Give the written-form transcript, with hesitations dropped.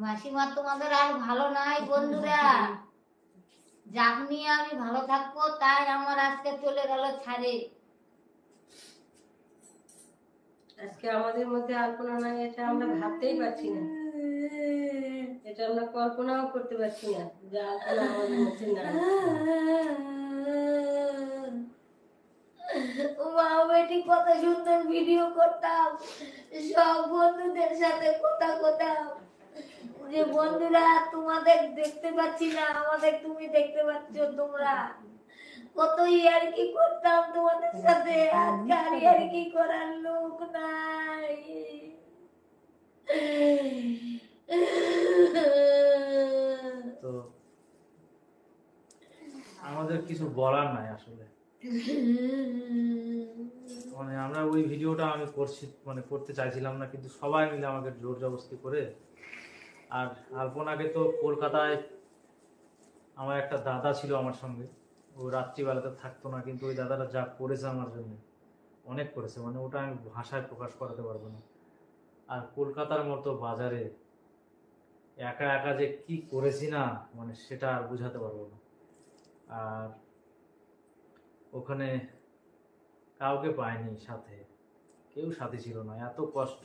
মাসিমা তোমাদের আর ভালো নাই বন্ধুরা, যাক নিয়ে আমি ভালো থাকবো তাই আমার আজকে চলে গেল ছাড়ে। আজকে আমাদের মধ্যে আলপনা নাই, এটা আমরা ভাবতেই পারছি না, এটা আমরা কল্পনাও করতে পারছি না যে আলপনা আমাদের মধ্যে নাই। মা বেটি কত সুন্দর ভিডিও করতাম, সব বন্ধুদের সাথে কথা করতাম, যে বন্ধুরা তোমাদের দেখতে পাচ্ছি না, আমাদের তুমি দেখতে পাচ্ছ। তোমরা কত ইয়ার্কি করতাম তোমাদের সাথে, আজকে আর ইয়ার্কি করার লোক নাই। তো আমাদের কিছু বলার নাই আসলে, মানে আমরা ওই ভিডিওটা আমি করতে চাইছিলাম না, কিন্তু সবাই মিলে আমাকে জোর জবরদস্তি করে। আর আলপনাকে তো কলকাতায় আমার একটা দাদা ছিল আমার সঙ্গে, ও রাত্রিবেলাতে থাকতো না, কিন্তু ওই দাদাটা যা করেছে আমার জন্য অনেক করেছে, মানে ওটা আমি ভাষায় প্রকাশ করাতে পারবো না। আর কলকাতার মতো বাজারে একা একা যে কি করেছি না, মানে সেটা আর বুঝাতে পারবো না। আর ওখানে কাউকে পাইনি সাথে, কেউ সাথে ছিল না, এত কষ্ট